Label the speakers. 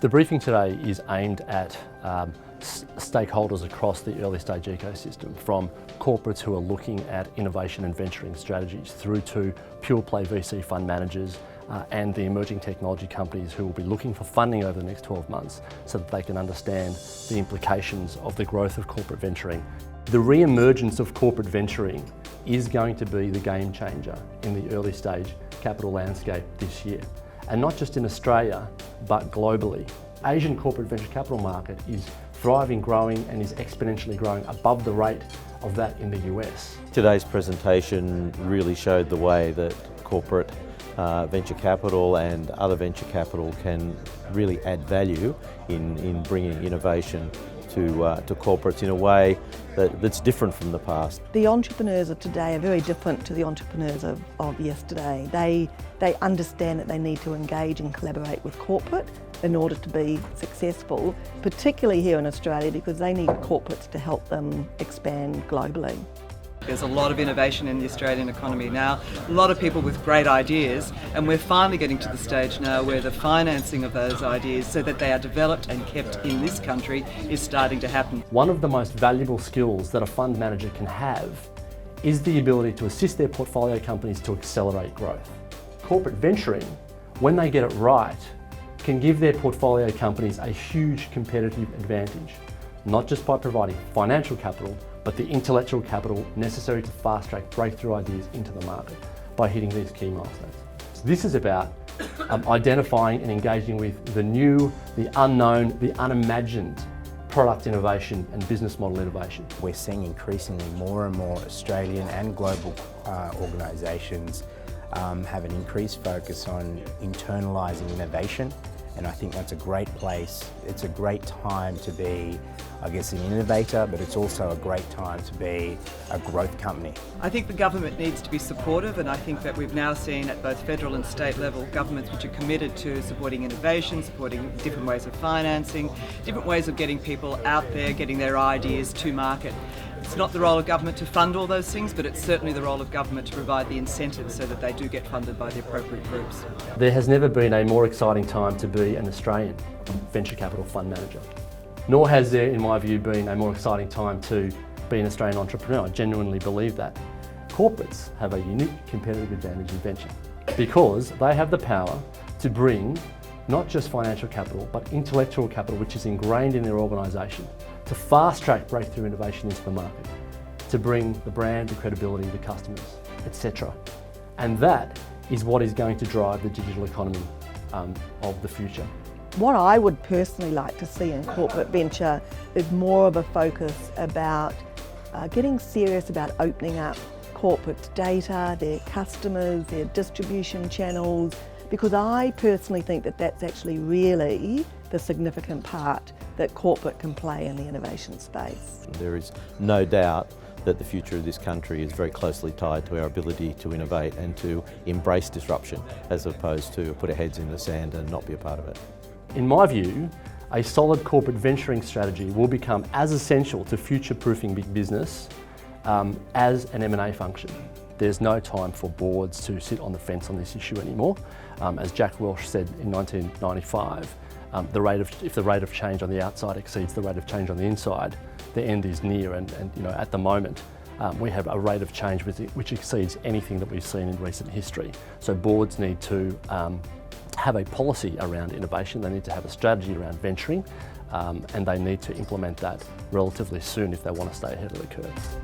Speaker 1: The briefing today is aimed at stakeholders across the early stage ecosystem, from corporates who are looking at innovation and venturing strategies through to pure play VC fund managers and the emerging technology companies who will be looking for funding over the next 12 months so that they can understand the implications of the growth of corporate venturing. The re-emergence of corporate venturing is going to be the game changer in the early stage capital landscape this year. And not just in Australia, but globally. Asian corporate venture capital market is thriving, growing, and is exponentially growing above the rate of that in the US.
Speaker 2: Today's presentation really showed the way that corporate venture capital and other venture capital can really add value in bringing innovation to corporates in a way that's different from the past.
Speaker 3: The entrepreneurs of today are very different to the entrepreneurs of yesterday. They understand that they need to engage and collaborate with corporate in order to be successful, particularly here in Australia, because they need corporates to help them expand globally.
Speaker 4: There's a lot of innovation in the Australian economy now, a lot of people with great ideas, and we're finally getting to the stage now where the financing of those ideas so that they are developed and kept in this country is starting to happen.
Speaker 1: One of the most valuable skills that a fund manager can have is the ability to assist their portfolio companies to accelerate growth. Corporate venturing, when they get it right, can give their portfolio companies a huge competitive advantage, not just by providing financial capital, but the intellectual capital necessary to fast-track breakthrough ideas into the market by hitting these key milestones. So this is about identifying and engaging with the new, the unknown, the unimagined product innovation and business model innovation.
Speaker 5: We're seeing increasingly more and more Australian and global organisations have an increased focus on internalising innovation, and I think that's a great place. It's a great time to be, I guess, an innovator, but it's also a great time to be a growth company.
Speaker 4: I think the government needs to be supportive, and I think that we've now seen at both federal and state level governments which are committed to supporting innovation, supporting different ways of financing, different ways of getting people out there, getting their ideas to market. It's not the role of government to fund all those things, but it's certainly the role of government to provide the incentives so that they do get funded by the appropriate groups.
Speaker 1: There has never been a more exciting time to be an Australian venture capital fund manager. Nor has there, in my view, been a more exciting time to be an Australian entrepreneur. I genuinely believe that. Corporates have a unique competitive advantage in venture because they have the power to bring not just financial capital, but intellectual capital, which is ingrained in their organisation, to fast-track breakthrough innovation into the market, to bring the brand, the credibility, the customers, etc. And that is what is going to drive the digital economy of the future.
Speaker 3: What I would personally like to see in corporate venture is more of a focus about getting serious about opening up corporate data, their customers, their distribution channels, because I personally think that that's actually really the significant part that corporate can play in the innovation space.
Speaker 2: There is no doubt that the future of this country is very closely tied to our ability to innovate and to embrace disruption, as opposed to put our heads in the sand and not be a part of it.
Speaker 1: In my view, a solid corporate venturing strategy will become as essential to future-proofing big business as an M&A function. There's no time for boards to sit on the fence on this issue anymore. As Jack Welch said in 1995, if the rate of change on the outside exceeds the rate of change on the inside, the end is near. And at the moment, we have a rate of change which exceeds anything that we've seen in recent history. So boards need to have a policy around innovation. They need to have a strategy around venturing, and they need to implement that relatively soon if they want to stay ahead of the curve.